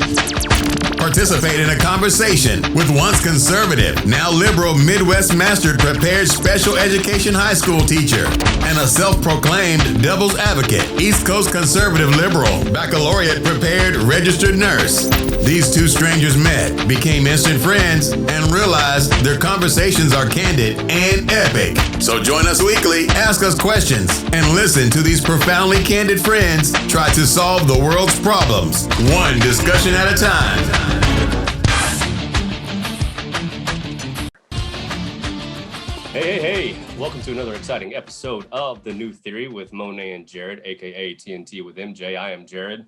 Participate in a conversation with once conservative, now liberal Midwest mastered prepared special education high school teacher and a self-proclaimed devil's advocate, East Coast conservative liberal, baccalaureate prepared registered nurse. These two strangers met, became instant friends, and realized their conversations are candid and epic. So join us weekly, ask us questions, and listen to these profoundly candid friends try to solve the world's problems, one discussion at a time. Hey, welcome to another exciting episode of The New Theory with Monet and Jared, aka TNT with MJ. I am Jared.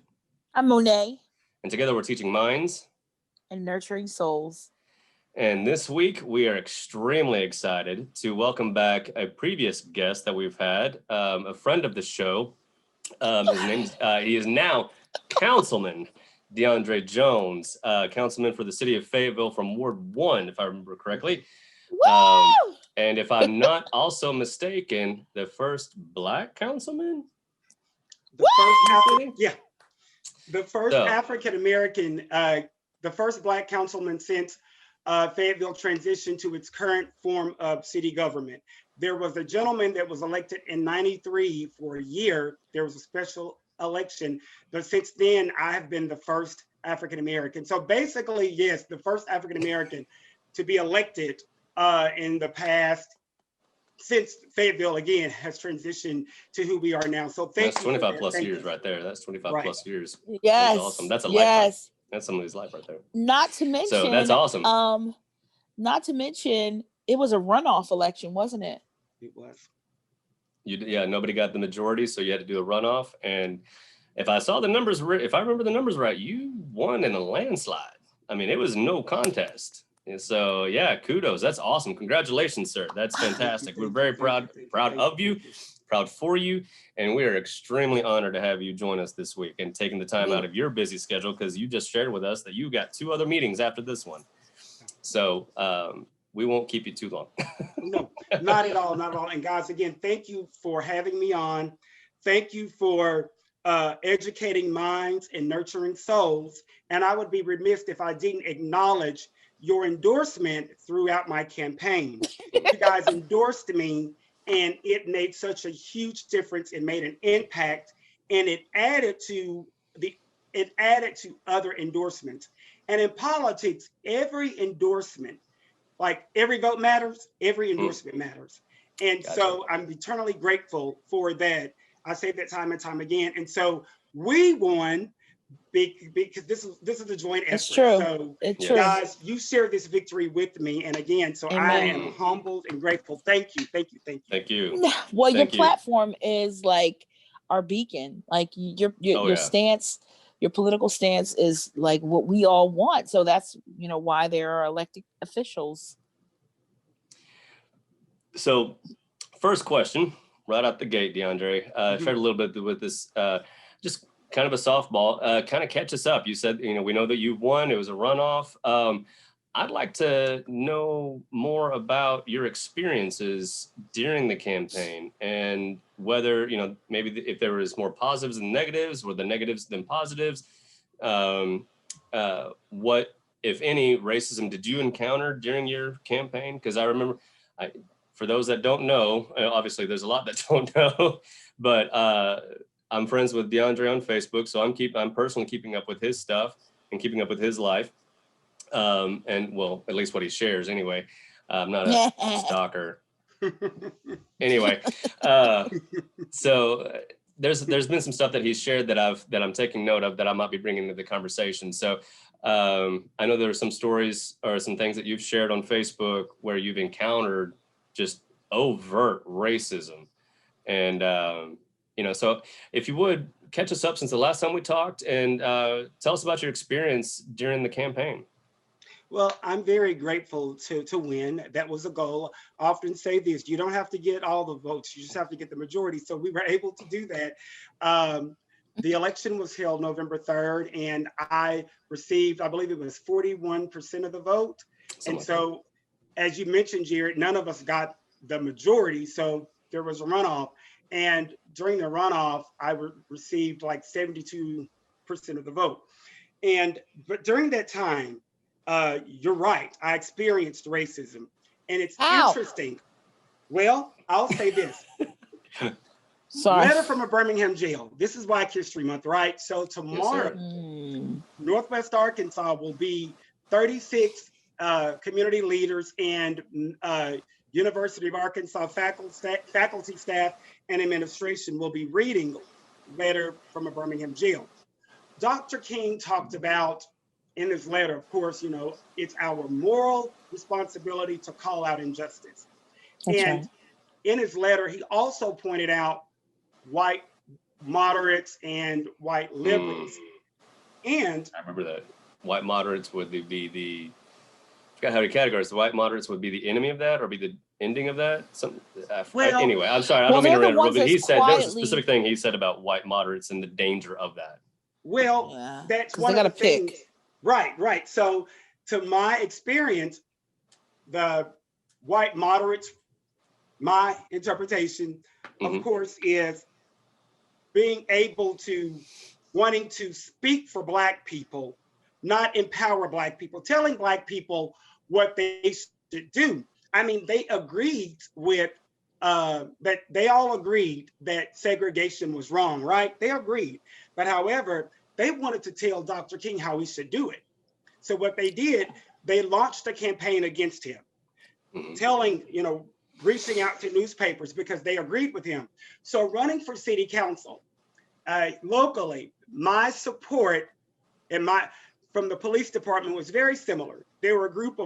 I'm Monet. And together we're teaching minds and nurturing souls. And this week we are extremely excited to welcome back a previous guest that we've had, a friend of the show. He is now Councilman DeAndre Jones, councilman for the city of Fayetteville from Ward 1, if I remember correctly. And if I'm not also mistaken, the first Black councilman? The first African-American, the first Black councilman since Fayetteville transitioned to its current form of city government. There was a gentleman that was elected in '93 for a year. There was a special election, but since then I have been the first African-American. So basically, yes, the first African-American to be elected in the past, since Fayetteville again has transitioned to who we are now. So thank you. 25 plus years right there. That's 25 plus years. Yes. That's awesome. That's a lifetime. That's somebody's life right there. Not to mention, so that's awesome. Not to mention, it was a runoff election, wasn't it? It was. Nobody got the majority, so you had to do a runoff. And if I saw the numbers, if I remember the numbers right, you won in a landslide. I mean, it was no contest. And so, yeah, kudos. That's awesome. Congratulations, sir. That's fantastic. We're very proud of you, proud for you. And we are extremely honored to have you join us this week and taking the time out of your busy schedule, because you just shared with us that you got 2 other meetings after this one. So we won't keep you too long. No, not at all. Not at all. And guys, again, thank you for having me on. Thank you for educating minds and nurturing souls. And I would be remiss if I didn't acknowledge your endorsement throughout my campaign. You guys endorsed me, and it made such a huge difference. It made an impact, and it added to other endorsements. And in politics, every endorsement, like every vote matters, every endorsement matters. And gotcha. So I'm eternally grateful for that. I say that time and time again. And so we won because this is a joint effort. It's true. So it's true. Guys, you share this victory with me. And again, so Amen. I am humbled and grateful. Thank you. Thank you. Well, your platform is like our beacon. Like your stance, your political stance is like what we all want. So that's, why there are elected officials. So first question, right out the gate, DeAndre, shared a little bit with this, just kind of a softball, kind of catch us up. You said, we know that you've won. It was a runoff. I'd like to know more about your experiences during the campaign and whether, maybe if there was more positives than negatives, or the negatives than positives. What, if any, racism did you encounter during your campaign? Because I remember, for those that don't know, obviously there's a lot that don't know, but I'm friends with DeAndre on Facebook, so I'm personally keeping up with his stuff and keeping up with his life, and well, at least what he shares anyway. I'm not a stalker. Anyway, so there's been some stuff that he's shared that I'm taking note of that I might be bringing to the conversation. So I know there are some stories or some things that you've shared on Facebook where you've encountered just overt racism, and so if you would catch us up since the last time we talked, and tell us about your experience during the campaign. Well, I'm very grateful to win. That was a goal. I often say this: you don't have to get all the votes; you just have to get the majority. So we were able to do that. The election was held November 3rd, and I received, I believe it was 41% of the vote. And so, as you mentioned, Jared, none of us got the majority, so there was a runoff. And during the runoff, I received like 72% of the vote. But during that time, you're right, I experienced racism. And it's Ow. interesting. Well, I'll say this. Sorry. Letter from a Birmingham jail. This is Black History Month, right? So tomorrow, Northwest Arkansas will be 36 community leaders and University of Arkansas faculty, staff, and administration will be reading Letter from a Birmingham jail. Dr. King talked about in his letter, of course, it's our moral responsibility to call out injustice. That's and right. In his letter, he also pointed out white moderates and white liberals. And I remember that. White moderates would be the, I forgot how to categorize. The white moderates would be the enemy of that or be the ending of that? Anyway, I'm sorry. I don't mean to interrupt, but he said there was a specific thing he said about white moderates and the danger of that. Well, that's one of the things. Right. So to my experience, the white moderates, my interpretation, of course, is being able to wanting to speak for Black people, not empower Black people, telling Black people what they should do. I mean, they agreed with that. They all agreed that segregation was wrong, right? They agreed. But however, they wanted to tell Dr. King how he should do it. So what they did, they launched a campaign against him, telling, reaching out to newspapers because they agreed with him. So running for city council, locally, my support and from the police department was very similar. There were a group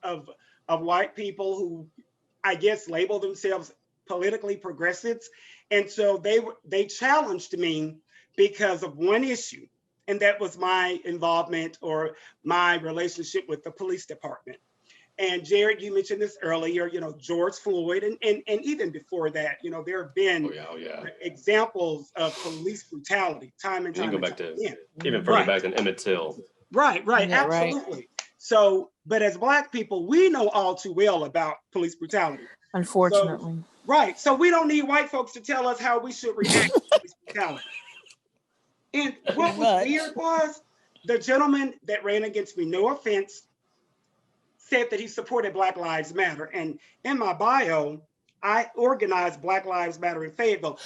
of white people who, I guess, labeled themselves politically progressives. And so they challenged me because of one issue, and that was my involvement or my relationship with the police department. And Jared, you mentioned this earlier, George Floyd, and even before that, there have been examples of police brutality time and time again. You can go back to even further back than Emmett Till. Right, absolutely. Right. So, but as Black people, we know all too well about police brutality. Unfortunately. So we don't need white folks to tell us how we should react to police brutality. And what was weird was the gentleman that ran against me, no offense, said that he supported Black Lives Matter. And in my bio, I organized Black Lives Matter in Fayetteville.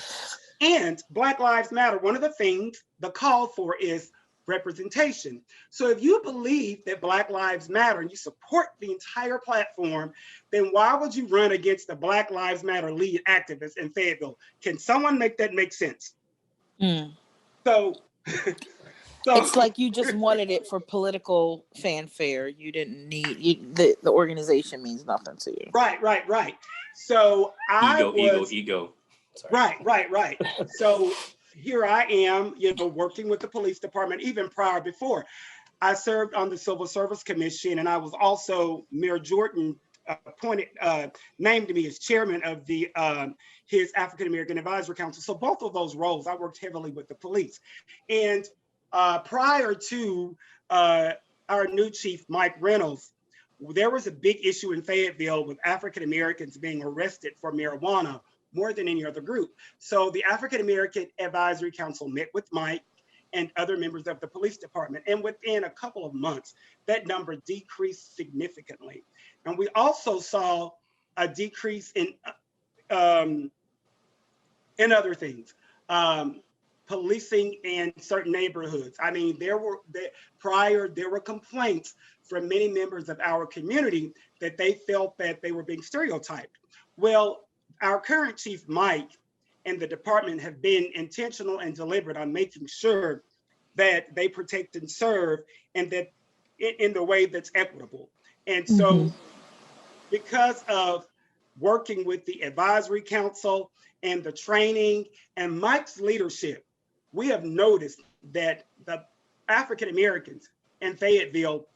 And Black Lives Matter, one of the things the call for is representation. So if you believe that Black Lives Matter and you support the entire platform, then why would you run against the Black Lives Matter lead activist in Fayetteville? Can someone make that make sense? So it's like you just wanted it for political fanfare. You didn't need the organization means nothing to you. Right. So ego. Sorry. Right. So here I am, working with the police department even before. I served on the Civil Service Commission, and I was also Mayor Jordan named me as chairman of his African American Advisory Council. So both of those roles, I worked heavily with the police. And prior to our new chief, Mike Reynolds, there was a big issue in Fayetteville with African Americans being arrested for marijuana more than any other group. So the African American Advisory Council met with Mike and other members of the police department. And within a couple of months, that number decreased significantly. And we also saw a decrease in other things. Policing in certain neighborhoods. I mean, there were complaints from many members of our community that they felt that they were being stereotyped. Well, our current chief, Mike, and the department have been intentional and deliberate on making sure that they protect and serve, and that in the way that's equitable. And so because of working with the advisory council and the training and Mike's leadership, we have noticed that the African Americans in Fayetteville,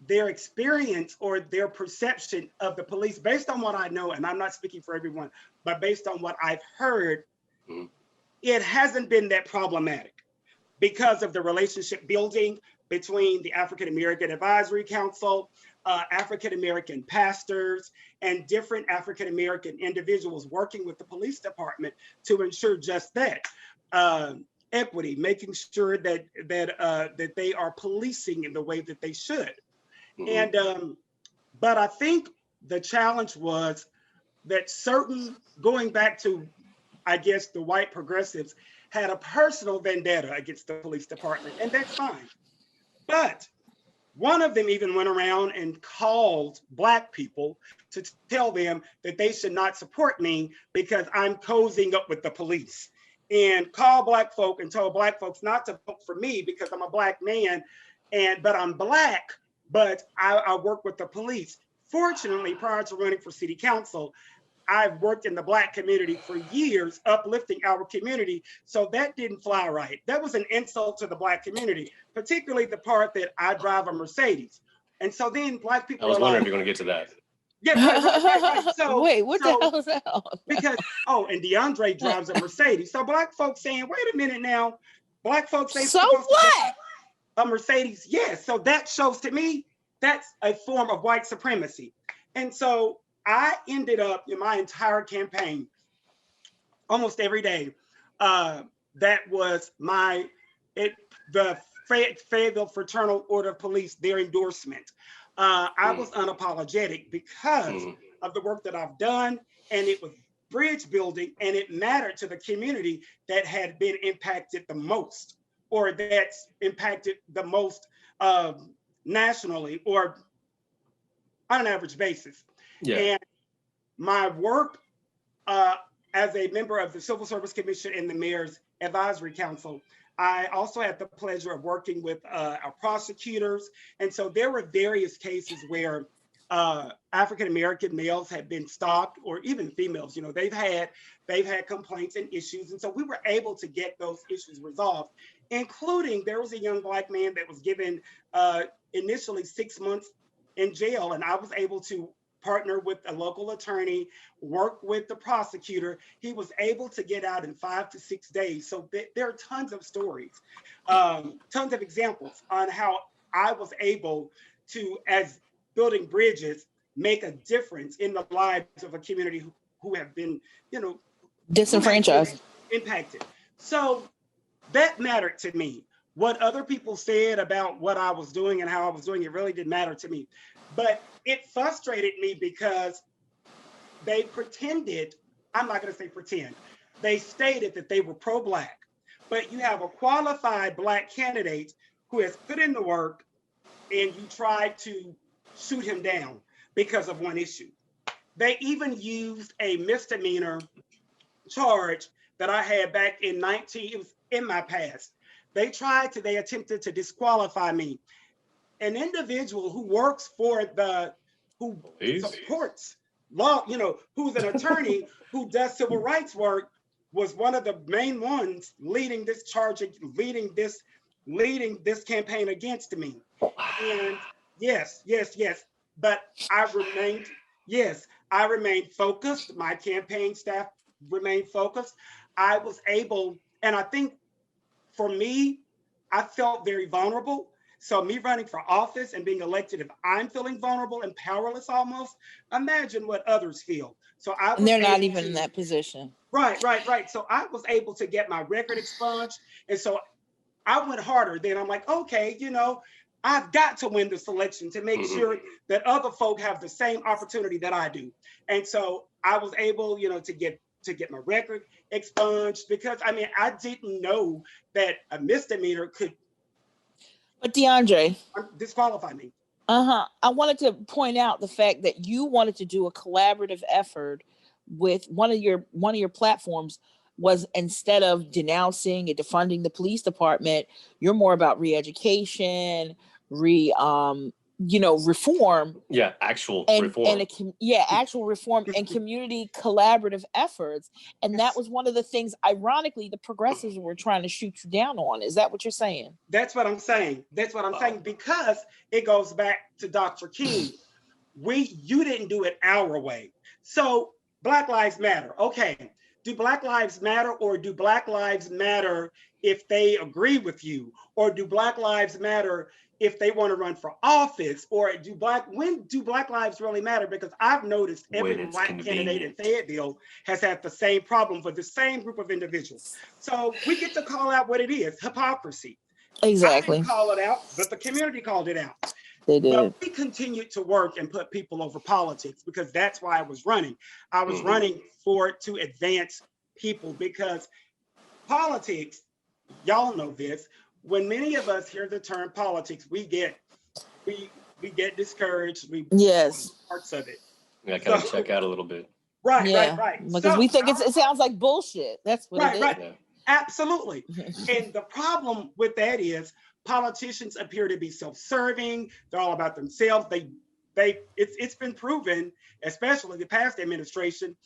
their experience or their perception of the police, based on what I know, and I'm not speaking for everyone, but based on what I've heard, it hasn't been that problematic because of the relationship building between the African American Advisory Council, African American pastors, and different African American individuals working with the police department to ensure just that. equity, making sure that they are policing in the way that they should. Mhm. And but I think the challenge was that going back to, I guess, the white progressives had a personal vendetta against the police department, and that's fine. But one of them even went around and called Black people to tell them that they should not support me because I'm cozying up with the police, and called Black folk and told Black folks not to vote for me because I'm a Black man, but I'm Black, but I work with the police. Fortunately, prior to running for city council, I've worked in the Black community for years, uplifting our community. So that didn't fly right. That was an insult to the Black community, particularly the part that I drive a Mercedes. And so then Black I people was are wondering like, if you're going to get to that. yeah, right. So, wait, what the so hell is that? because, and DeAndre drives a Mercedes. So Black folks saying, wait a minute now, Black folks ain't So supposed what? to drive a Mercedes. Yes. So that shows to me, that's a form of white supremacy. And so I ended up in my entire campaign, almost every day, that was the Fayetteville Fraternal Order of Police, their endorsement. I was unapologetic because of the work that I've done, and it was bridge building, and it mattered to the community that had been impacted the most, or that's impacted the most nationally, or on an average basis. Yeah. And my work uh, as a member of the Civil Service Commission and the Mayor's Advisory Council, I also had the pleasure of working with our prosecutors. And so there were various cases where African-American males had been stopped, or even females, they've had complaints and issues. And so we were able to get those issues resolved, including there was a young Black man that was given initially 6 months in jail. And I was able to partner with a local attorney, work with the prosecutor. He was able to get out in 5 to 6 days. So there are tons of stories, tons of examples on how I was able to, as building bridges, make a difference in the lives of a community who have been, disenfranchised, impacted. So that mattered to me. What other people said about what I was doing and how I was doing, it really didn't matter to me. But it frustrated me because they pretended, I'm not going to say pretend, they stated that they were pro-Black, but you have a qualified Black candidate who has put in the work, and you try to shoot him down because of one issue. They even used a misdemeanor charge that I had back in it was in my past. They attempted to disqualify me. An individual who works for who supports law, who's an attorney who does civil rights work, was one of the main ones leading this charge, leading this campaign against me. And yes. But I remained focused. My campaign staff remained focused. I was able, and I think for me, I felt very vulnerable. So me running for office and being elected, if I'm feeling vulnerable and powerless almost, imagine what others feel. So and they're not even in that position. Right. So I was able to get my record expunged. And so I went harder. Then I'm like, okay, I've got to win this election to make sure that other folk have the same opportunity that I do. And so I was able, to get my record expunged, because I didn't know that a misdemeanor could DeAndre, disqualify me. I wanted to point out the fact that you wanted to do a collaborative effort with one of your platforms was, instead of denouncing and defunding the police department, you're more about re-education, reform. Yeah, actual reform. Actual reform and community collaborative efforts. And Yes. that was one of the things, ironically, the progressives were trying to shoot you down on. Is that what you're saying? That's what I'm saying. Because it goes back to Dr. King. You didn't do it our way. So Black Lives Matter. Okay. Do Black Lives matter, or do Black Lives matter if they agree with you? Or do Black Lives matter if they want to run for office, or when do Black lives really matter? Because I've noticed every Black candidate in Fayetteville has had the same problem for the same group of individuals. So we get to call out what it is, hypocrisy. Exactly. I didn't call it out, but the community called it out. They did. But we continued to work and put people over politics, because that's why I was running. I was running to advance people, because politics, y'all know this, when many of us hear the term politics, we get discouraged. Yes. Parts of it. Yeah, kind of check out a little bit. Right. Because we think it sounds like bullshit. That's what it is. Right. Yeah. Absolutely. And the problem with that is politicians appear to be self-serving. They're all about themselves. It's been proven, especially the past administration,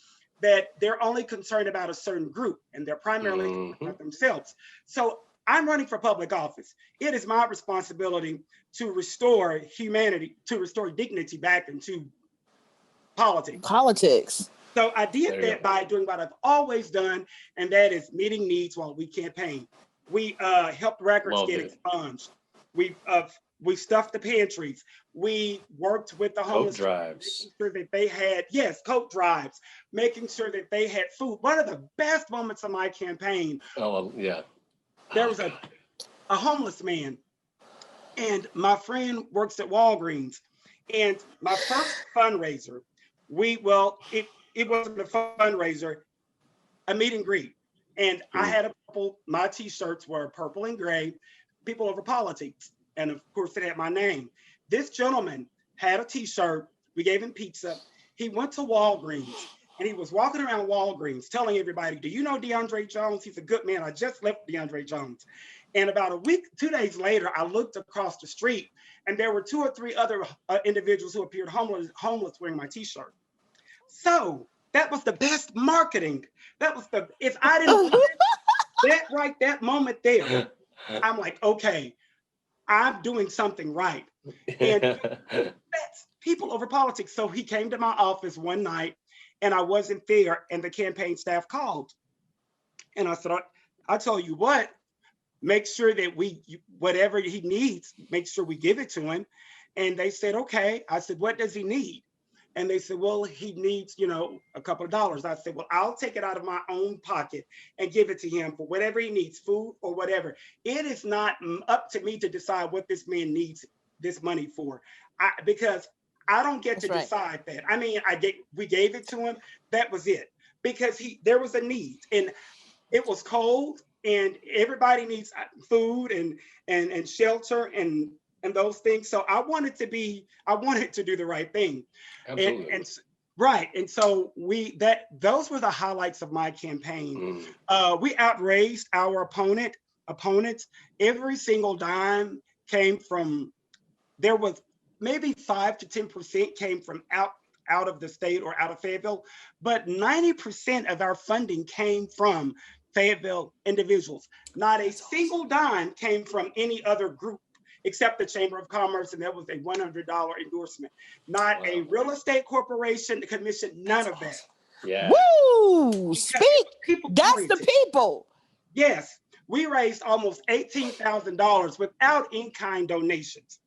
that they're only concerned about a certain group, and they're primarily concerned about themselves. So I'm running for public office. It is my responsibility to restore humanity, to restore dignity back into politics. So I did that by doing what I've always done, and that is meeting needs while we campaign. We helped records get expunged. We stuffed the pantries. We worked with the homeless, drives, making sure that they had, coat drives, making sure that they had food. One of the best moments of my campaign. There was a homeless man, and my friend works at Walgreens, and my first fundraiser, it wasn't a fundraiser, a meet and greet. And I had my t-shirts were purple and gray, people over politics. And of course it had my name. This gentleman had a t-shirt, we gave him pizza. He went to Walgreens and he was walking around Walgreens telling everybody, do you know DeAndre Jones? He's a good man. I just left DeAndre Jones. And about a week, 2 days later, I looked across the street and there were 2 or 3 other individuals who appeared homeless wearing my t-shirt. So that was the best marketing. If I didn't that moment there, I'm like, okay, I'm doing something right. And that's people over politics. So he came to my office one night and I wasn't there, and the campaign staff called. And I said, I tell you what, make sure that whatever he needs, make sure we give it to him. And they said, okay. I said, what does he need? And they said, well, he needs, a couple of dollars. I said, well, I'll take it out of my own pocket and give it to him for whatever he needs, food or whatever. It is not up to me to decide what this man needs this money for, because I don't get to decide that. I mean, we gave it to him. That was it, because there was a need, and it was cold, and everybody needs food and shelter and those things. So I wanted to do the right thing. Absolutely. And so those were the highlights of my campaign. We outraised our opponents. Every single dime came from, there was maybe 5 to 10% came from out of the state or out of Fayetteville, but 90% of our funding came from Fayetteville individuals. Not a single dime came from any other group except the Chamber of Commerce, and that was a $100 endorsement. Not a real estate corporation, the commission, none of that. Yeah. Woo! Speak. That's the people. Yes. We raised almost $18,000 without in-kind donations,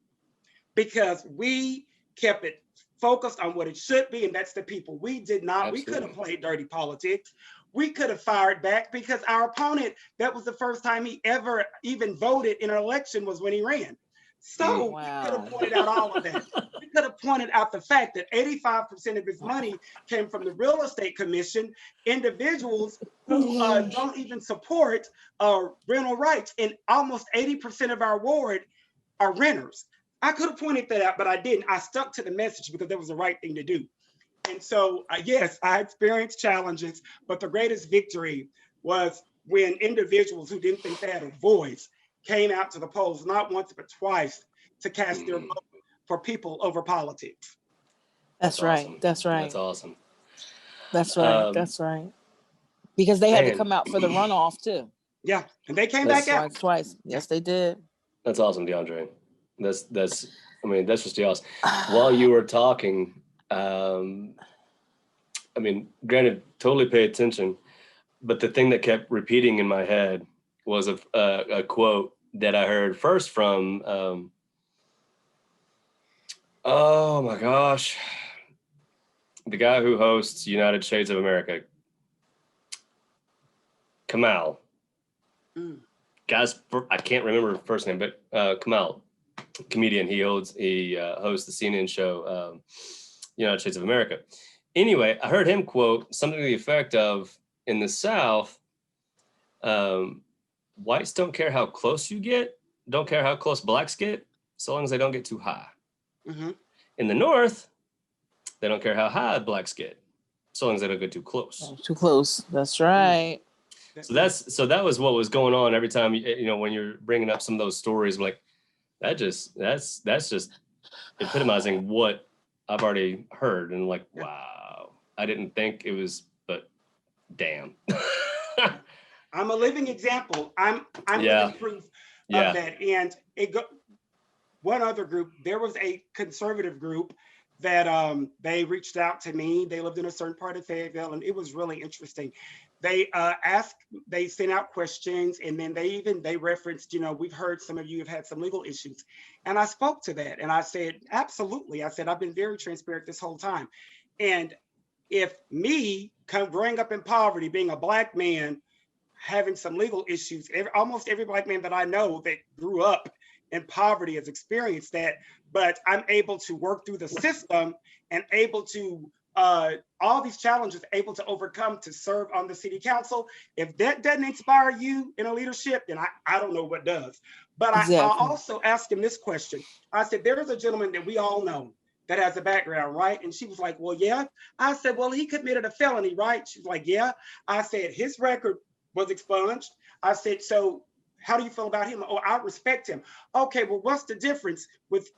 because we kept it focused on what it should be, and that's the people. We did not, we could have played dirty politics. We could have fired back, because our opponent, that was the first time he ever even voted in an election, was when he ran. So we could have pointed out all of that. We could have pointed out the fact that 85% of his money came from the real estate commission, individuals who don't even support rental rights, and almost 80% of our ward are renters. I could have pointed that out, but I didn't. I stuck to the message because that was the right thing to do. And so, yes, I experienced challenges, but the greatest victory was when individuals who didn't think they had a voice came out to the polls, not once, but twice, to cast their vote for people over politics. That's right. Awesome. That's right. That's awesome. That's right. That's right. Because they had to come out for the runoff too. Yeah, and they came back out twice. Yes, they did. That's awesome, DeAndre. That's just awesome. While you were talking, granted, totally pay attention, but the thing that kept repeating in my head was a quote that I heard first from Oh my gosh. The guy who hosts United Shades of America. Kamal. Guys, I can't remember his first name, but Kamal, comedian. He hosts the CNN show, United Shades of America. Anyway, I heard him quote something to the effect of, in the South, whites don't care how close you get, don't care how close blacks get, so long as they don't get too high. Mm-hmm. In the North, they don't care how high blacks get, so long as they don't get too close. Too close. That's right. So that was what was going on every time, when you're bringing up some of those stories, like that's just epitomizing what I've already heard. And like, wow, I didn't think it was, but damn. I'm a living example. I'm living proof of that. And one other group, there was a conservative group that they reached out to me. They lived in a certain part of Fayetteville, and it was really interesting. They they sent out questions, and then they referenced, we've heard some of you have had some legal issues. And I spoke to that, and I said, absolutely. I said, I've been very transparent this whole time. And if me growing up in poverty, being a Black man, having some legal issues, almost every Black man that I know that grew up in poverty has experienced that, but I'm able to work through the system and able to all these challenges, able to overcome to serve on the city council. If that doesn't inspire you in a leadership, then I don't know what does. But exactly. I also asked him this question. I said, there is a gentleman that we all know that has a background, right? And she was like, well, yeah. I said, well, he committed a felony, right? She's like, yeah. I said, his record was expunged. I said, so how do you feel about him? Oh, I respect him. Okay, well, what's the difference with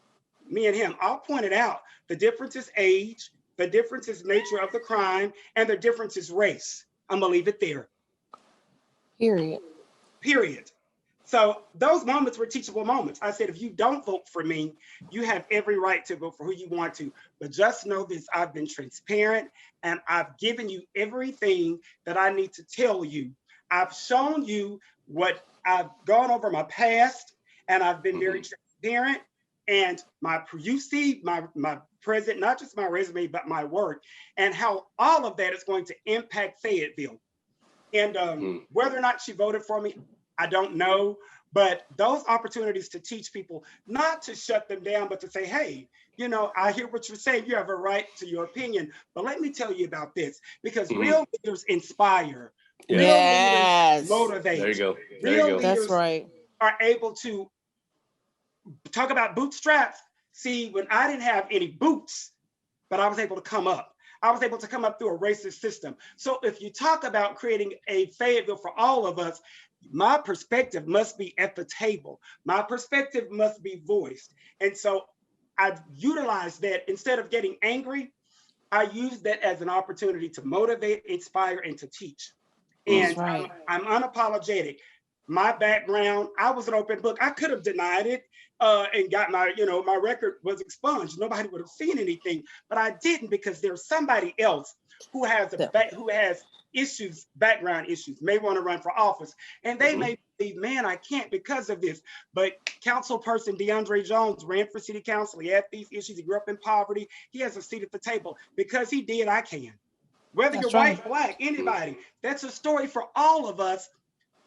me and him? I'll point it out. The difference is age. The difference is nature of the crime, and the difference is race. I'm gonna leave it there. Period. So those moments were teachable moments. I said, if you don't vote for me, you have every right to vote for who you want to. But just know this, I've been transparent, and I've given you everything that I need to tell you. I've shown you what I've gone over my past, and I've been very transparent. And you see my present, not just my resume, but my work, and how all of that is going to impact Fayetteville. And whether or not she voted for me, I don't know. But those opportunities to teach people, not to shut them down, but to say, hey, I hear what you're saying. You have a right to your opinion, but let me tell you about this, because real leaders inspire. Real leaders motivate. There you go. Real leaders That's right. are able to talk about bootstraps. See, when I didn't have any boots, but I was able to come up. I was able to come up through a racist system. So if you talk about creating a Fayetteville for all of us, my perspective must be at the table. My perspective must be voiced. And so I've utilized that. Instead of getting angry, I use that as an opportunity to motivate, inspire, and to teach. And right. I'm unapologetic. My background, I was an open book. I could have denied it and got my record was expunged. Nobody would have seen anything, but I didn't, because there's somebody else who has issues, background issues, may want to run for office, and they may believe, man, I can't because of this. But Councilperson DeAndre Jones ran for city council. He had these issues. He grew up in poverty. He has a seat at the table. Because he did, I can. Whether you're white, Black, anybody, that's a story for all of us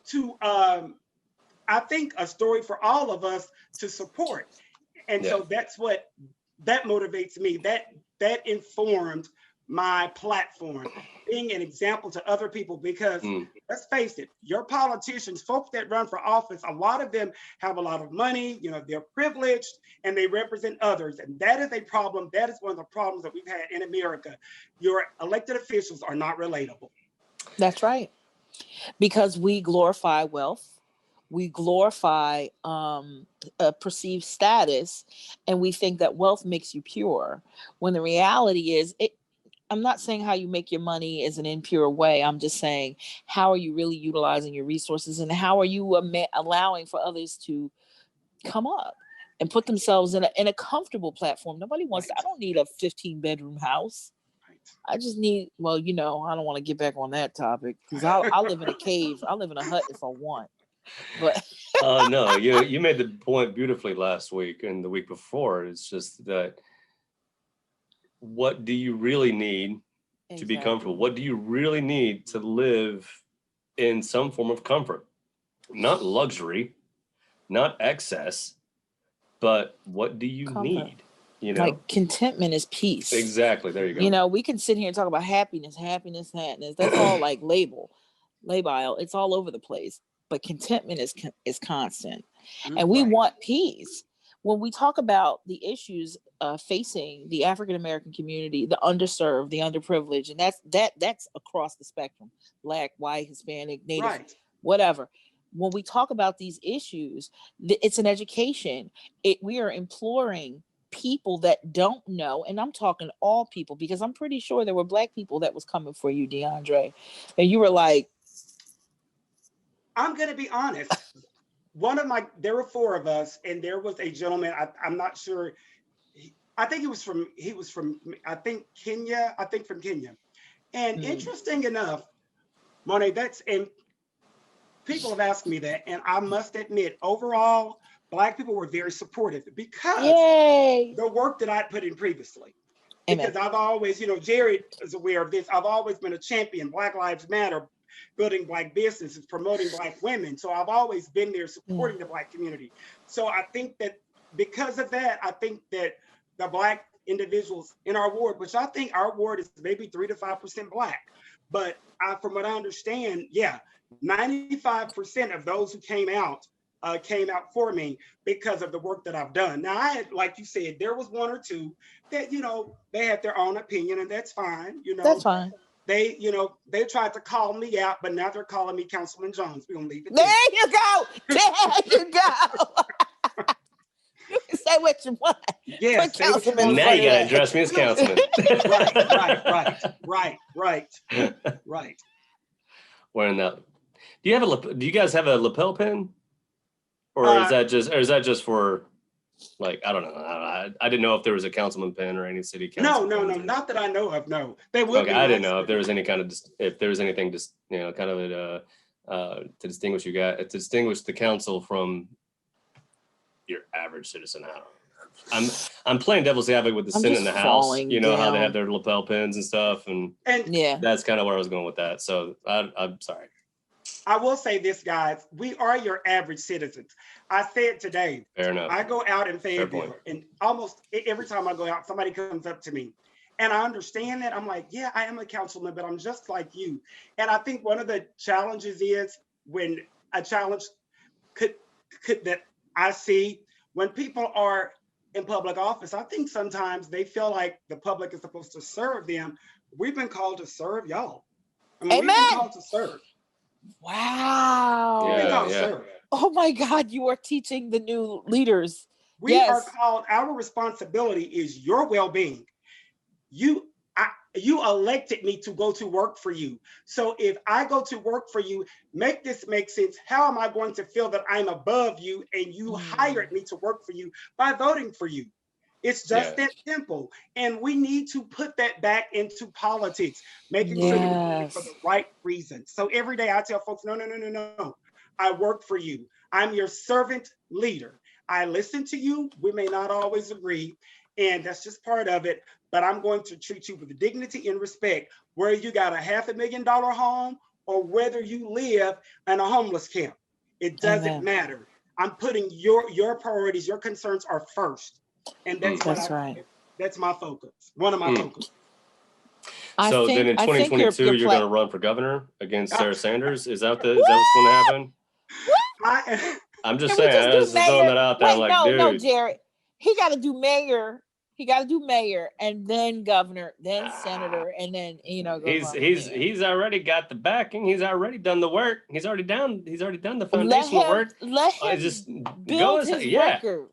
to, I think, a story for all of us to support. And so that motivates me. That informed my platform, being an example to other people, because let's face it, your politicians, folks that run for office, a lot of them have a lot of money, they're privileged, and they represent others. And that is a problem. That is one of the problems that we've had in America. Your elected officials are not relatable. That's right. Because we glorify wealth. We glorify a perceived status, and we think that wealth makes you pure, when the reality is, I'm not saying how you make your money is an impure way. I'm just saying, how are you really utilizing your resources, and how are you allowing for others to come up and put themselves in a comfortable platform? Nobody wants to, I don't need a 15-bedroom house. I just need, I don't want to get back on that topic, because I'll live in a cave. I'll live in a hut if I want. But no, you made the point beautifully last week and the week before. It's just that what do you really need to be comfortable? What do you really need to live in some form of comfort? Not luxury, not excess, but what do you need? You know, like contentment is peace. Exactly. There you go. You know, we can sit here and talk about happiness. That's all like labile. It's all over the place. But contentment is constant, and we want peace. When we talk about the issues facing the African American community, the underserved, the underprivileged, and that's across the spectrum: Black, white, Hispanic, Native, whatever. When we talk about these issues, it's an education. We are imploring people that don't know, and I'm talking all people, because I'm pretty sure there were Black people that was coming for you, DeAndre, and you were like, I'm going to be honest. There were four of us, and there was a gentleman, I'm not sure. I think he was from Kenya. From Kenya. And interesting enough, Monet, and people have asked me that, and I must admit, overall, Black people were very supportive because the work that I put in previously. Because I've always, Jared is aware of this. I've always been a champion. Black Lives Matter, building Black businesses, promoting Black women. So I've always been there supporting the Black community. So I think that because of that, I think that the Black individuals in our ward, which I think our ward is maybe 3 to 5% Black, but from what I understand, 95% of those who came out for me because of the work that I've done. Now, I had, like you said, there was one or two that, they had their own opinion, and that's fine. That's fine. They tried to call me out, but now they're calling me Councilman Jones. We're gonna leave it there. You go. There you go. You can say what you want. Yes. Now you gotta address me as councilman. Right. Wearing that. Do you guys have a lapel pin, or is that just for, like, I don't know. I didn't know if there was a councilman pin or any city council. No, not that I know of. No, they would. Okay, I didn't know if there was any kind of if there was anything just kind of to distinguish to distinguish the council from your average citizen. I don't know. I'm playing devil's advocate with the Senate and the House. You know how they have their lapel pins and stuff, and that's kind of where I was going with that. So I'm sorry. I will say this, guys. We are your average citizens. I said today. Fair enough. I go out in Fayetteville, and almost every time I go out, somebody comes up to me. And I understand that. I'm like, yeah, I am a councilman, but I'm just like you. And I think one of the challenges is when a challenge could that I see when people are in public office, I think sometimes they feel like the public is supposed to serve them. We've been called to serve y'all. We've been called to serve. Wow. Serve. Oh my God, you are teaching the new leaders. We are called, our responsibility is your well-being. You elected me to go to work for you. So if I go to work for you, make this make sense. How am I going to feel that I'm above you and you hired me to work for you by voting for you? It's just that simple. And we need to put that back into politics, making sure that we're doing it for the right reasons. So every day I tell folks, no. I work for you. I'm your servant leader. I listen to you. We may not always agree, and that's just part of it. But I'm going to treat you with dignity and respect, whether you got a $500,000 home or whether you live in a homeless camp. It doesn't matter. I'm putting your priorities, your concerns are first. And that's right. That's my focus. One of my focus. So then in 2022, you're going to run for governor against Sarah Sanders. Is that what's going to happen? I'm just saying. I'm just throwing that out there. No, Jared. He got to do mayor. He got to do mayor and then governor, then senator, and then he's already got the backing. He's already done the work. He's already done the foundational work. Let him just build his record.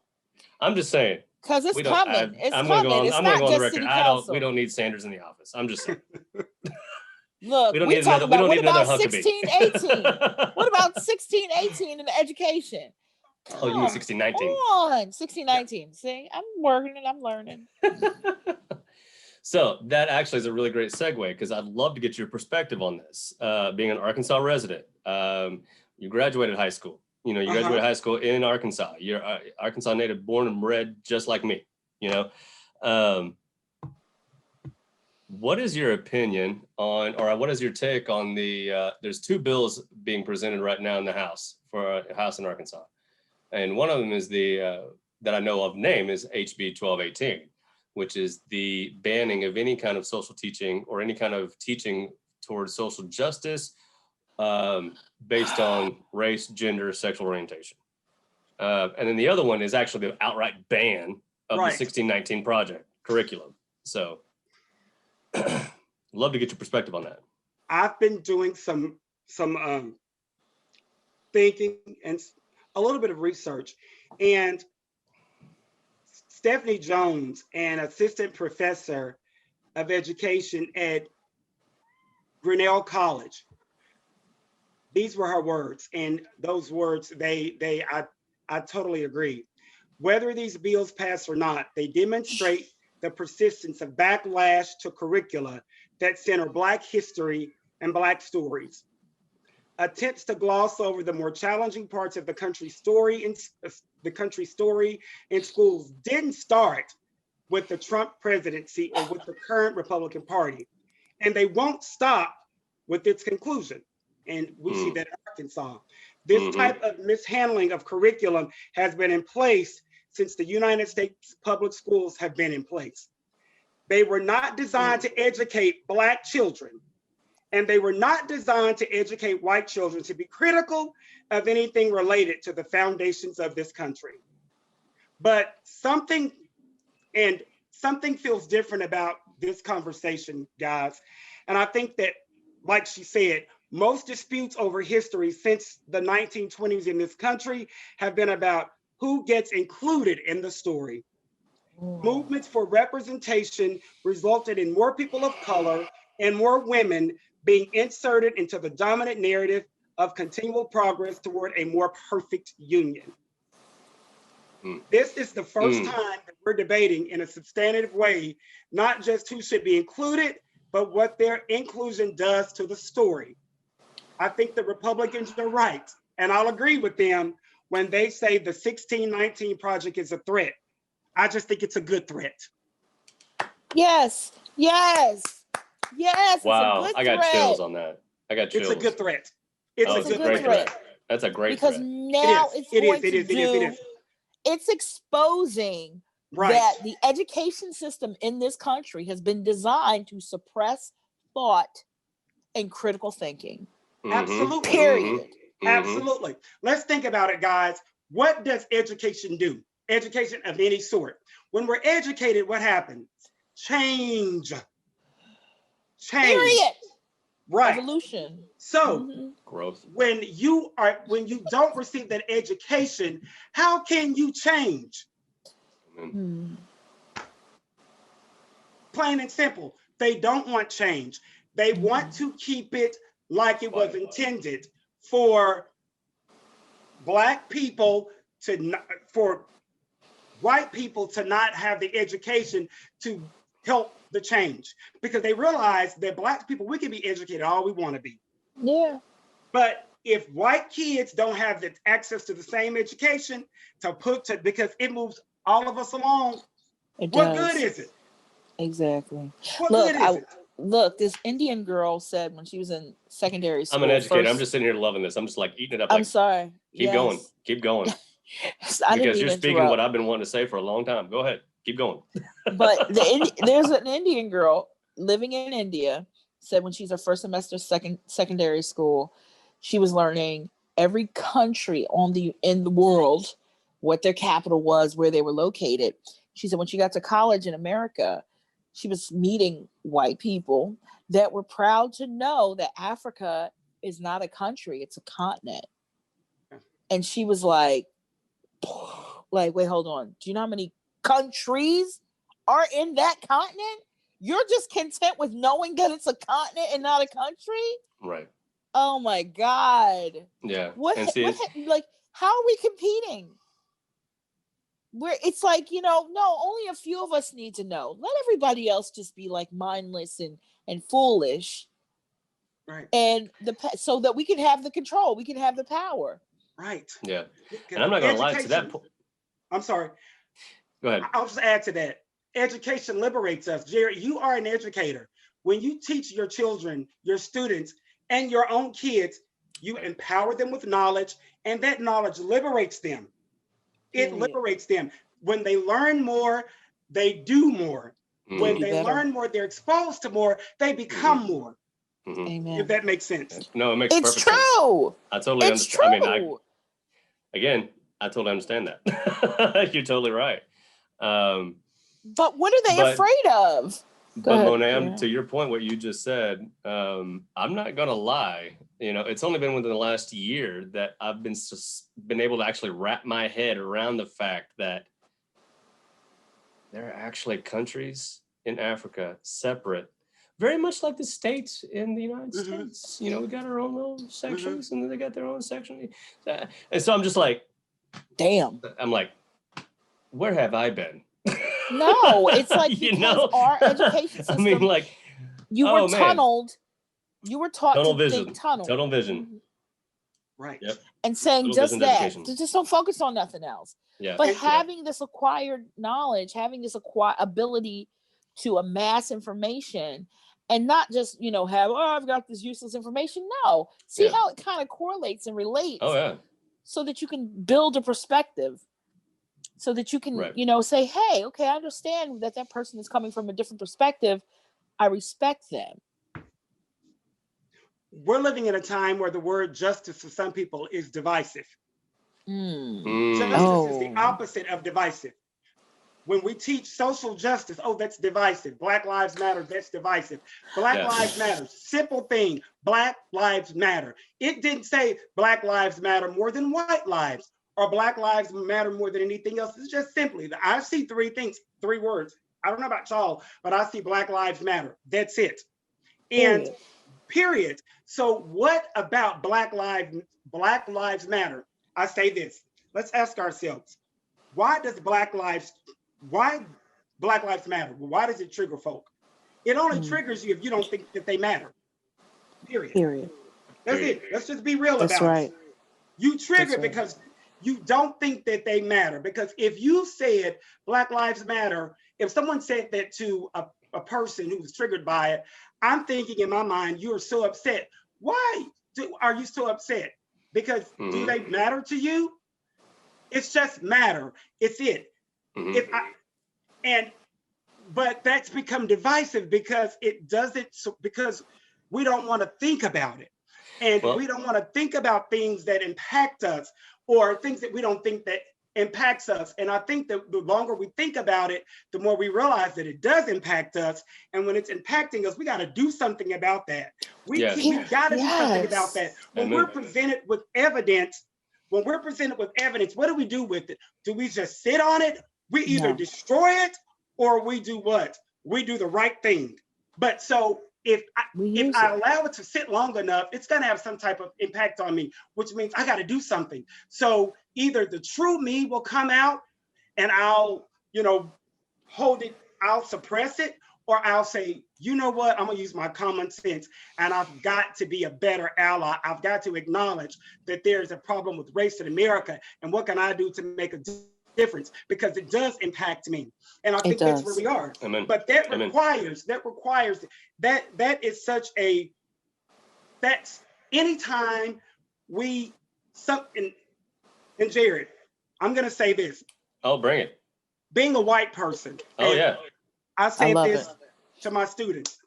I'm just saying. Because it's coming. I'm going to go on the record. We don't need Sanders in the office. I'm just saying. Look, we need another Huckabee. 1618? What about 1618 in education? Oh, you mean 1619? Come on, 1619. See, I'm working and I'm learning. So that actually is a really great segue because I'd love to get your perspective on this. Being an Arkansas resident, you graduated high school. You graduated high school in Arkansas. You're Arkansas native, born and bred, just like me. What is your opinion on, or what is your take on the, there's two bills being presented right now in the House, for a House in Arkansas. And one of them is that I know of name is HB 1218, which is the banning of any kind of social teaching or any kind of teaching towards social justice based on race, gender, sexual orientation. And then the other one is actually the outright ban of the 1619 project curriculum. So love to get your perspective on that. I've been doing some thinking and a little bit of research, and Stephanie Jones, an assistant professor of education at Grinnell College, these were her words, and those words, I totally agree. Whether these bills pass or not, they demonstrate the persistence of backlash to curricula that center Black history and Black stories. Attempts to gloss over the more challenging parts of the country's story in schools didn't start with the Trump presidency or with the current Republican Party, and they won't stop with its conclusion. And we see that in Arkansas. This type of mishandling of curriculum has been in place since the United States public schools have been in place. They were not designed to educate Black children, and they were not designed to educate white children to be critical of anything related to the foundations of this country. But something feels different about this conversation, guys. And I think that, like she said, most disputes over history since the 1920s in this country have been about who gets included in the story. Movements for representation resulted in more people of color and more women being inserted into the dominant narrative of continual progress toward a more perfect union. This is the first time that we're debating in a substantive way, not just who should be included, but what their inclusion does to the story. I think the Republicans are right, and I'll agree with them when they say the 1619 project is a threat. I just think it's a good threat. Yes. Wow, I got chills on that. I got chills. It's a good threat. It's a great threat. That's a great threat. Because now it's exposing that the education system in this country has been designed to suppress thought and critical thinking. Absolutely. Period. Absolutely. Let's think about it, guys. What does education do? Education of any sort. When we're educated, what happens? Change. Period. Right. Evolution. So growth. When you don't receive that education, how can you change? Plain and simple. They don't want change. They want to keep it like it was intended for Black people for white people to not have the education to help the change, because they realize that Black people, we can be educated all we want to be. Yeah. But if white kids don't have the access to the same education because it moves all of us along, what good is it? Exactly. What good is it? Look, this Indian girl said when she was in secondary school. I'm an educator. I'm just sitting here loving this. I'm just like eating it up. I'm sorry. Keep going. Keep going. Because you're speaking what I've been wanting to say for a long time. Go ahead. Keep going. But there's an Indian girl living in India, said when she's her first semester secondary school, she was learning every country in the world, what their capital was, where they were located. She said when she got to college in America, she was meeting white people that were proud to know that Africa is not a country, it's a continent. And she was like, wait, hold on. Do you know how many countries are in that continent? You're just content with knowing that it's a continent and not a country? Right. Oh my God. Yeah. How are we competing? It's like, no, only a few of us need to know. Let everybody else just be like mindless and foolish. Right. And so that we can have the control, we can have the power. Right. Yeah. And I'm not going to lie to that point. I'm sorry. Go ahead. I'll just add to that. Education liberates us. Jerry, you are an educator. when you teach your children, your students, and your own kids, you empower them with knowledge, and that knowledge liberates them. It liberates them. When they learn more, they do more. When they learn more, they're exposed to more, they become more. Amen. If that makes sense. No, it makes perfect sense. It's true. I totally understand. I mean, I totally understand that. You're totally right. But what are they afraid of? But Monet, to your point, what you just said, I'm not gonna lie. You know, it's only been within the last year that I've been able to actually wrap my head around the fact that there are actually countries in Africa separate, very much like the states in the United States. You know, we got our own little sections, and then they got their own section. And so I'm just like, damn. I'm like, where have I been? No, it's like because our education system. I mean, like, you were tunneled. You were taught tunnel to vision. think tunnel. Tunnel vision. Right. Yep. And saying just that. Just don't focus on nothing else. Yeah. But having this acquired knowledge, having this ability to amass information, and not just, have, I've got this useless information. No. See how it kind of correlates and relates. Oh, yeah. So that you can build a perspective. So that you can, say, hey, okay, I understand that person is coming from a different perspective. I respect them. We're living in a time where the word justice for some people is divisive. Justice is the opposite of divisive. When we teach social justice, that's divisive. Black Lives Matter, that's divisive. Black Lives Matter, simple thing, Black Lives Matter. It didn't say Black Lives Matter more than white lives, or Black Lives Matter more than anything else. It's just simply, I see three words. I don't know about y'all, but I see Black Lives Matter. That's it. And period. So what about Black Lives Matter? I say this. Let's ask ourselves, why Black Lives Matter? Why does it trigger folk? It only triggers you if you don't think that they matter. Period. That's it. Let's just be real about it. You trigger because you don't think that they matter. Because if you said Black Lives Matter, if someone said that to a person who was triggered by it, I'm thinking in my mind, you are so upset. Why are you so upset? Because do they matter to you? It's just matter. It's it. But that's become divisive because because we don't want to think about it. And we don't want to think about things that impact us or things that we don't think that impacts us. And I think that the longer we think about it, the more we realize that it does impact us. And when it's impacting us, we got to do something about that. We got to do something about that. When we're presented with evidence, what do we do with it? Do we just sit on it? We either destroy it or we do what? We do the right thing. But so if I allow it to sit long enough, it's going to have some type of impact on me, which means I got to do something. So either the true me will come out and I'll, hold it, I'll suppress it, or I'll say, you know what, I'm going to use my common sense and I've got to be a better ally. I've got to acknowledge that there's a problem with race in America. And what can I do to make a difference? Because it does impact me. And I think that's where we are. Amen. But that requires that's anytime and Jared, I'm going to say this. Oh, bring it. Being a white person. I say this to my students.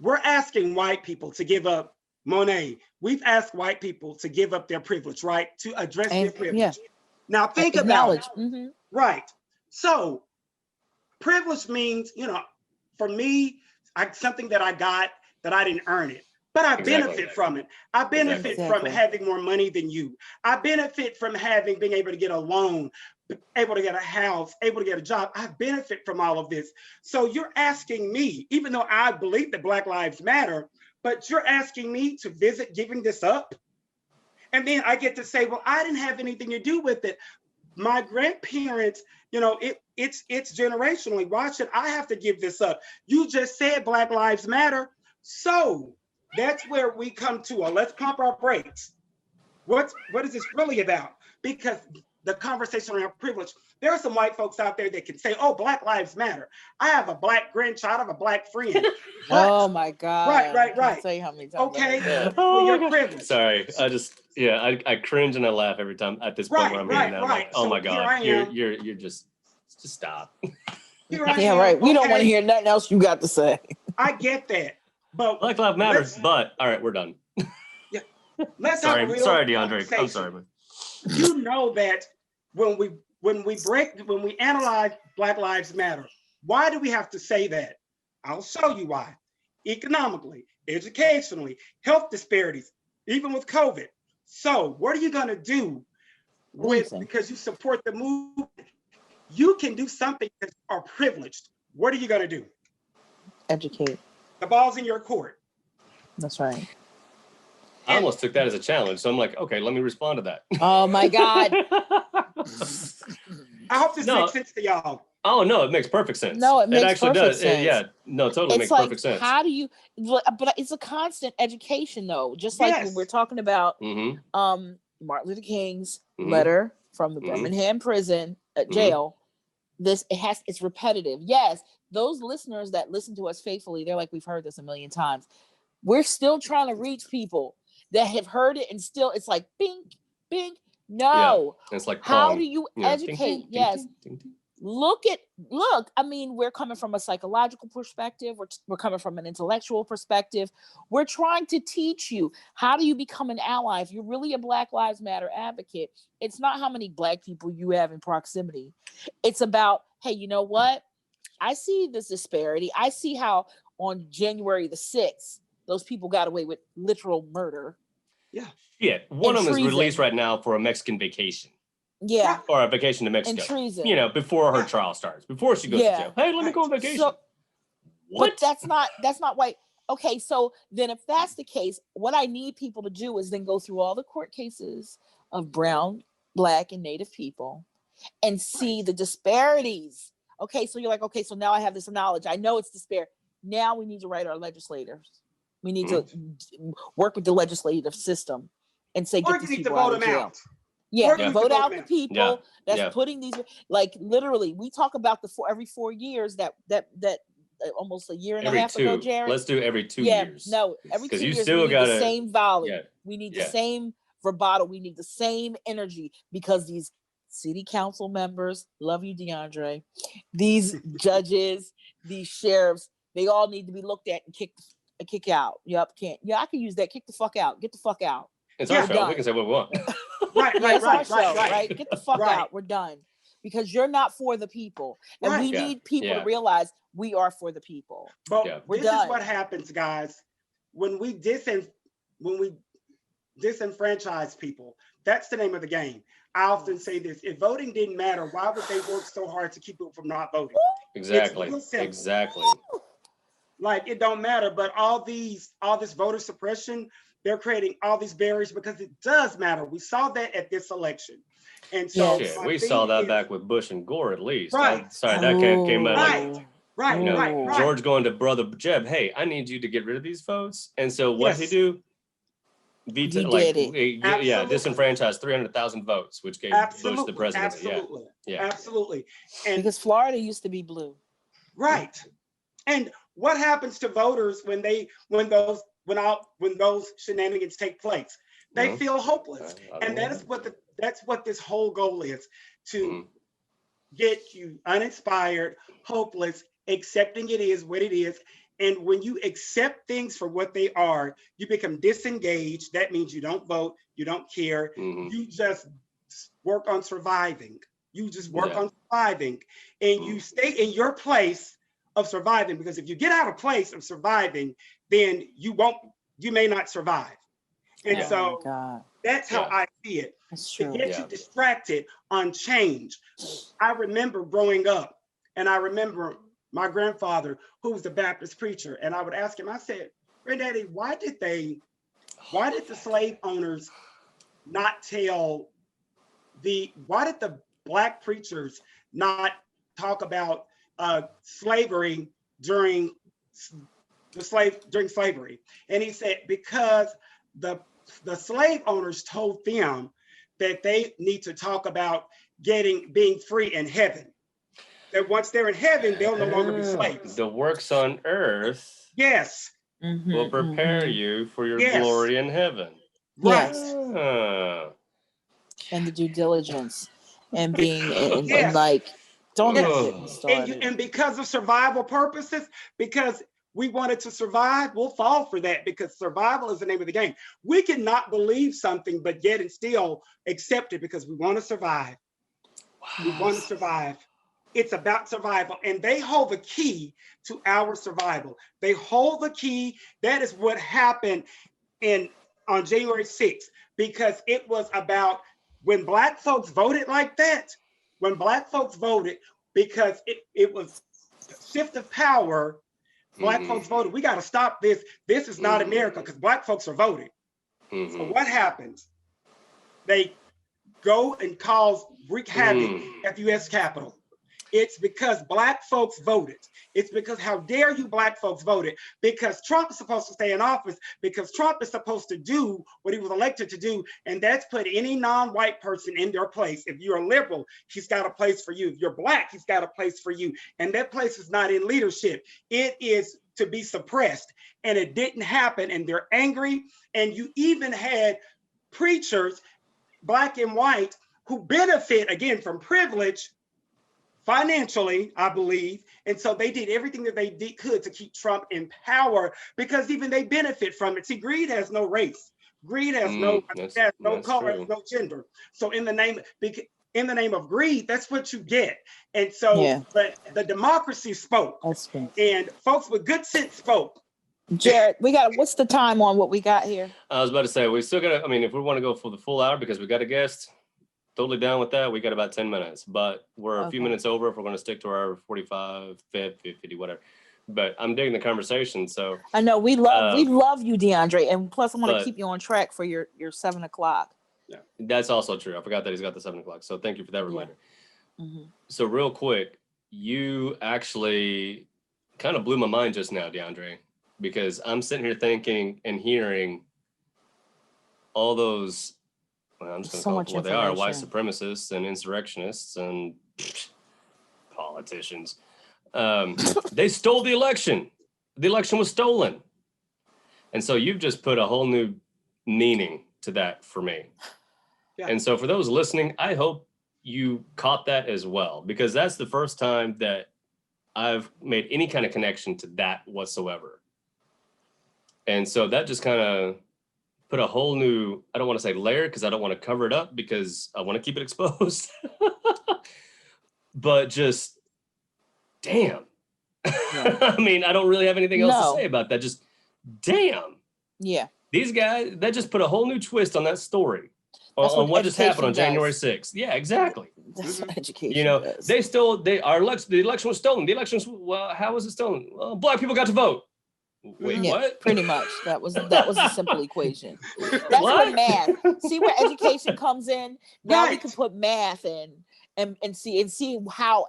We're asking white people to give up, Monet, we've asked white people to give up their privilege, right? To address their privilege. Now think about it. Right. So privilege means, for me, something that I got that I didn't earn it. But I benefit from it. I benefit from having more money than you. I benefit from being able to get a loan, able to get a house, able to get a job. I benefit from all of this. So you're asking me, even though I believe that Black Lives Matter, but you're asking me to visit giving this up? And then I get to say, well, I didn't have anything to do with it. My grandparents, it's generationally. Why should I have to give this up? You just said Black Lives Matter. So that's where we come to let's pump our brakes. What is this really about? Because the conversation around privilege. There are some white folks out there that can say, "Oh, Black Lives Matter." I have a Black grandchild, I have a Black friend. Oh my God! Right. I can't tell you how many times. Okay, Oh, well, you're privileged. sorry, I cringe and I laugh every time at this point where I'm hearing that. I'm like, oh So my here God, I am. you're just stop. Here I Yeah, am. right. We don't want to Okay, hear nothing else you got to say. I get that, but Black Lives Matters, but all right, we're done. let's have a real Sorry, DeAndre. conversation. I'm sorry, man. You know that when we analyze Black Lives Matter, why do we have to say that? I'll show you why. Economically, educationally, health disparities, even with COVID. So what are you going to do because you support the movement? You can do something because you are privileged. What are you going to do? Educate. The ball's in your court. That's right. I almost took that as a challenge. So I'm like, okay, let me respond to that. Oh my God. I hope this makes sense to y'all. Oh no, it makes perfect sense. No, it makes actually perfect does. sense. Yeah, no, totally makes perfect sense. How do you? But it's a constant education, though. Just like when we're talking about Martin Luther King's letter from the Birmingham prison jail. It's repetitive. Yes, those listeners that listen to us faithfully, they're like, we've heard this a million times. We're still trying to reach people that have heard it, and still it's like bing, bing. No, it's like how do you educate? Ding, ding, Yes. ding, ding, ding. Look, I mean, we're coming from a psychological perspective. We're coming from an intellectual perspective. We're trying to teach you, how do you become an ally? If you're really a Black Lives Matter advocate, it's not how many Black people you have in proximity. It's about, hey, you know what? I see this disparity. I see how on January the 6th, those people got away with literal murder. Yeah. One of them is released right now for a Mexican vacation. Yeah. Or a vacation to Mexico. And treason. You know, before her trial starts, before she goes to jail. Hey, let me go on vacation. So, what? But that's not white. Okay, so then if that's the case, what I need people to do is then go through all the court cases of brown, Black, and Native people and see the disparities. Okay, so you're like, okay, so now I have this knowledge. I know it's disparate. Now we need to write our legislators. We need to work with the legislative system and say, get these people out of jail. Yeah, vote out the people that's putting these, like literally, we talk about every 4 years that almost a year and a half ago, Jared. Let's do every 2 years. No, every 2 years we need the same volume. Yeah, we need the same vibrato. We need the same energy, because these city council members, love you, DeAndre, these judges, these sheriffs, they all need to be looked at and kick out. Yep, can't. Yeah, I can use that. Kick the fuck out. Get the fuck out. It's our show. We can say what we want. Right. Get the fuck out. We're done. Because you're not for the people. And we need people to realize we are for the people. But this is what happens, guys. When we disenfranchise people, that's the name of the game. I often say this: if voting didn't matter, why would they work so hard to keep people from not voting? Exactly. Like, it don't matter. But all this voter suppression, they're creating all these barriers because it does matter. We saw that at this election. And so we saw that back with Bush and Gore, at least. Right. That came out Right. George going to brother Jeb, hey, I need you to get rid of these votes. And so what did he do? Disenfranchised 300,000 votes, which gave Bush the presidency. Absolutely. And because Florida used to be blue. Right. And what happens to voters when those shenanigans take place? They feel hopeless. And that's what this whole goal is, to get you uninspired, hopeless, accepting it is what it is. And when you accept things for what they are, you become disengaged. That means you don't vote, you don't care. You just work on surviving. And you stay in your place of surviving, because if you get out of place of surviving, then you may not survive. And that's how I see it. To get you distracted on change. I remember growing up, and I remember my grandfather, who was a Baptist preacher, and I would ask him, I said, Granddaddy, why did the slave owners why did the Black preachers not talk about slavery during slavery? And he said, because the slave owners told them that they need to talk about being free in heaven. That once they're in heaven, they'll no longer be slaves. The works on earth, yes, will prepare you for your yes, glory in heaven. Right. Ah. And the due diligence and being and Yes. like, don't Yes. even get me started. And because of survival purposes, because we wanted to survive, we'll fall for that, because survival is the name of the game. We cannot believe something, but yet and still accept it because we want to survive. We want to survive. It's about survival, and they hold the key to our survival. They hold the key. That is what happened on January 6th, because it was about when Black folks voted like that, when Black folks voted, because it was shift of power. Black folks voted, we got to stop this. This is not America, because Black folks are voting. So what happens? They go and wreak havoc at the U.S. Capitol. It's because Black folks voted. It's because how dare you Black folks voted, because Trump is supposed to stay in office, because Trump is supposed to do what he was elected to do, and that's put any non-white person in their place. If you're a liberal, he's got a place for you. If you're Black, he's got a place for you. And that place is not in leadership. It is to be suppressed. And it didn't happen, and they're angry. And you even had preachers, Black and white, who benefit, again, from privilege, financially, I believe. And so they did everything that they could to keep Trump in power, because even they benefit from it. See, greed has no race. Greed has no color, has no gender. So in the name of greed, that's what you get. And so, but the democracy spoke, and folks with good sense spoke. Jared, what's the time on what we got here? I was about to say, we still got to, I mean, if we want to go for the full hour, because we got a guest, totally down with that. We got about 10 minutes, but we're a few minutes over if we're going to stick to our 45, 50, whatever. But I'm digging the conversation. So I know we love you, DeAndre. And plus I want to keep you on track for your 7 o'clock. Yeah, that's also true. I forgot that he's got the 7 o'clock. So thank you for that reminder. So real quick, you actually kind of blew my mind just now, DeAndre, because I'm sitting here thinking and hearing all those, well, I'm just going to call it what they are, white supremacists and insurrectionists and politicians. They stole the election. The election was stolen. And so you've just put a whole new meaning to that for me. Yeah. And so for those listening, I hope you caught that as well, because that's the first time that I've made any kind of connection to that whatsoever. And so that just kind of put a whole new, I don't want to say layer, because I don't want to cover it up, because I want to keep it exposed. But just, damn. Yeah. I mean, I don't really have anything else to say about that. Just, damn. Yeah. These guys, that just put a whole new twist on that story. On what just happened on January 6th. Yeah, exactly. That's what education does. The election was stolen. The election was, well, how was it stolen? Well, Black people got to vote. Wait, what? Pretty much. That was a simple equation. That's what math. See where education comes in? Now we can put math in and see how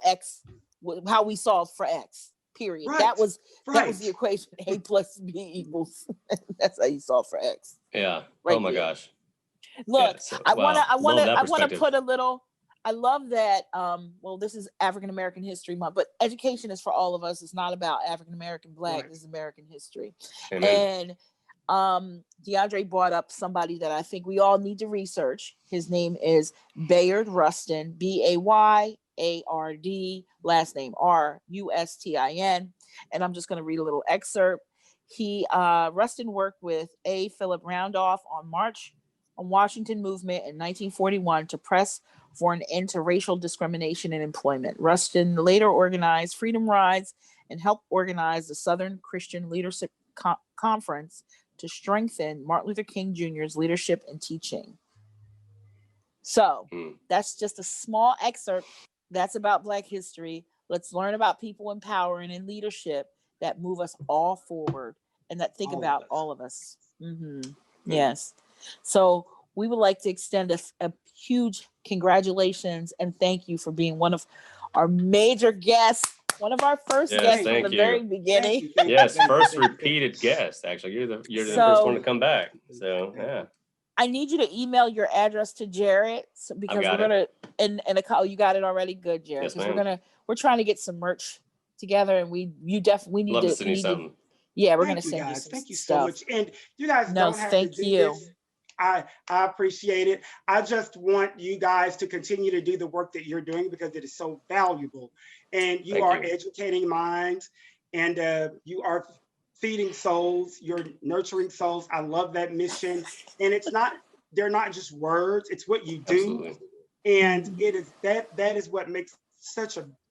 we solve for X. Period. Right. That was the equation. A plus B equals. That's how you solve for X. Yeah. Right, oh my gosh. Look, I want to put a little. I love that. Well, this is African American History Month, but education is for all of us. It's not about African American, Black. Right. This is American history. Amen. And DeAndre brought up somebody that I think we all need to research. His name is Bayard Rustin, Bayard, last name Rustin. And I'm just going to read a little excerpt. Rustin worked with A. Philip Randolph on Washington movement in 1941 to press for an end to racial discrimination in employment. Rustin later organized freedom rides and helped organize the Southern Christian Leadership Conference to strengthen Martin Luther King Jr.'s leadership and teaching. So that's just a small excerpt. That's about Black history. Let's learn about people in power and in leadership that move us all forward and that think about all of us. Yes. So we would like to extend a huge congratulations and thank you for being one of our major guests, one of our first guests from the very beginning. Yes, first repeated guest. Actually, you're the first one to come back. So yeah. I need you to email your address to Jared because we're gonna and a call. You got it already. Good, Jared. Because we're trying to get some merch together, and we need to send you something. Yeah, we're gonna send you some Thank you stuff. so much. And you guys don't have to do this. I appreciate it. I just want you guys to continue to do the work that you're doing because it is so valuable. And you are educating minds, and you are feeding souls, you're nurturing souls. I love that mission. And they're not just words, it's what you do. Absolutely. And it is that is what makes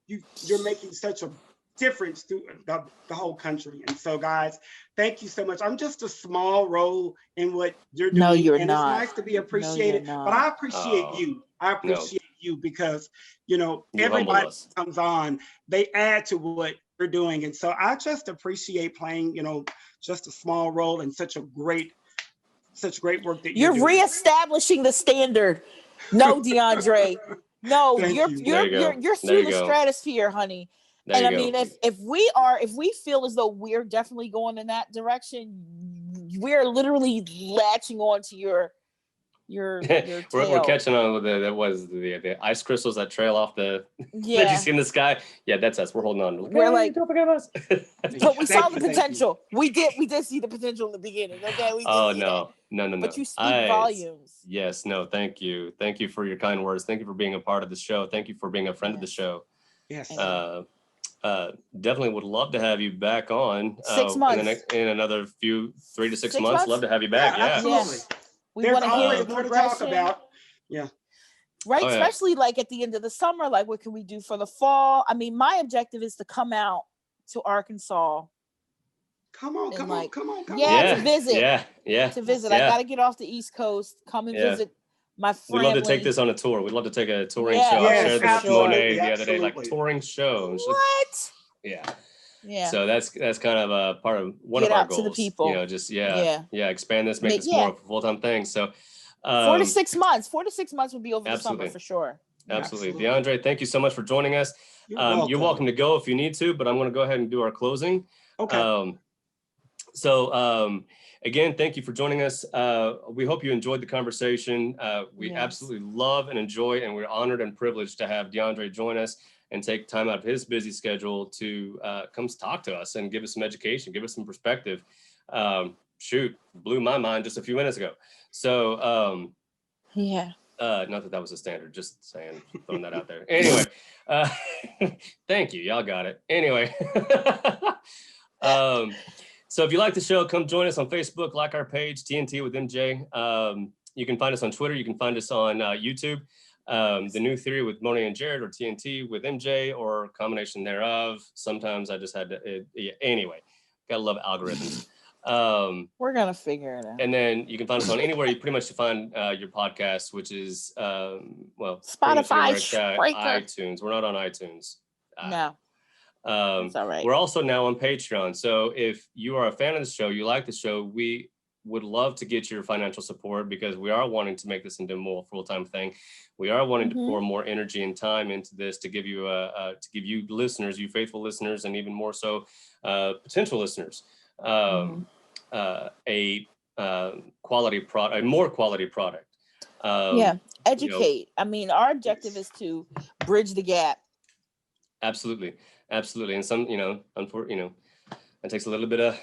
you're making such a difference through the whole country. And so guys, thank you so much. I'm just a small role in what you're doing. No, you're and not. It's nice to be appreciated, but I appreciate you. I appreciate you because, everybody comes on, they add to what you're doing. And so I just appreciate playing, just a small role in such great work that you're doing. Reestablishing the standard. No, DeAndre. No, you're through the stratosphere, honey. And I mean, if we feel as though we're definitely going in that direction, we're literally latching on to your we're catching on with the ice crystals that trail off that you see in the sky. Yeah, that's us. We're holding on. We're like, don't forget us. But we saw the potential. We did see the potential in the beginning. Okay. No. But you speak volumes. Yes. No. Thank you. Thank you for your kind words. Thank you for being a part of the show. Thank you for being a friend of the show. Yes. Definitely would love to have you back on 6 months in another 3 to 6 months. Love to have you back. Yeah. Absolutely. There's always more to talk about. Yeah. Right. Especially like at the end of the summer, like what can we do for the fall? I mean, my objective is to come out to Arkansas. Come on. Yeah, to visit. Yeah. To visit. I got to get off the East Coast, come and visit my family. We'd love to take this on a tour. We'd love to take a touring show. I shared this with Monet the other day, like touring shows. What? Yeah. Yeah. So that's kind of a part of one of our goals. To the people. Expand this, make this more of a full-time thing. So 4 to 6 months. 4 to 6 months would be over the summer for sure. Absolutely. DeAndre, thank you so much for joining us. You're welcome to go if you need to, but I'm going to go ahead and do our closing. Okay. Again, thank you for joining us. We hope you enjoyed the conversation. We absolutely love and enjoy, and we're honored and privileged to have DeAndre join us and take time out of his busy schedule to come talk to us and give us some education, give us some perspective. Blew my mind just a few minutes ago. So, not that was a standard, just saying, throwing that out there. Anyway, thank you. Y'all got it. Anyway. So if you like the show, come join us on Facebook, like our page, TNT with MJ. You can find us on Twitter. You can find us on YouTube. The New Theory with Monet and Jared, or TNT with MJ, or a combination thereof. Sometimes I just had to, anyway, gotta love algorithms. We're gonna figure it out. And then you can find us on anywhere you pretty much find your podcast, which is, Spotify, iTunes. We're not on iTunes. No. It's all right. We're also now on Patreon. So if you are a fan of the show, you like the show, we would love to get your financial support because we are wanting to make this into a more full-time thing. We are wanting to pour more energy and time into this to give you listeners, you faithful listeners, and even more so potential listeners, a quality product, a more quality product. Educate. I mean, our objective is to bridge the gap. Absolutely. And some, it takes a little bit of,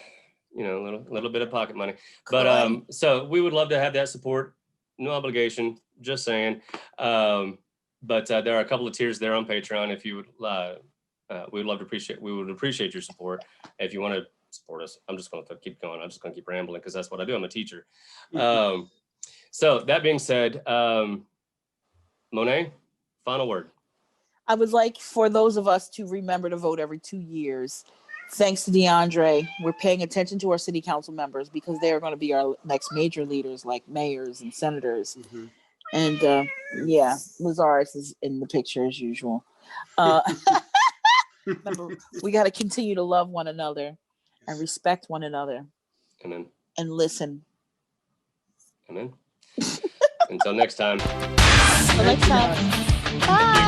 little bit of pocket money, but so we would love to have that support. No obligation, just saying. But there are a couple of tiers there on Patreon. If you would, we would appreciate your support. If you want to support us, I'm just going to keep going. I'm just going to keep rambling because that's what I do. I'm a teacher. So that being said, Monet, final word. I would like for those of us to remember to vote every 2 years. Thanks to DeAndre, we're paying attention to our city council members because they are going to be our next major leaders, like mayors and senators. And Lazarus is in the picture as usual. Remember, we got to continue to love one another and respect one another. Amen. And listen. Amen. Until next time. Bye.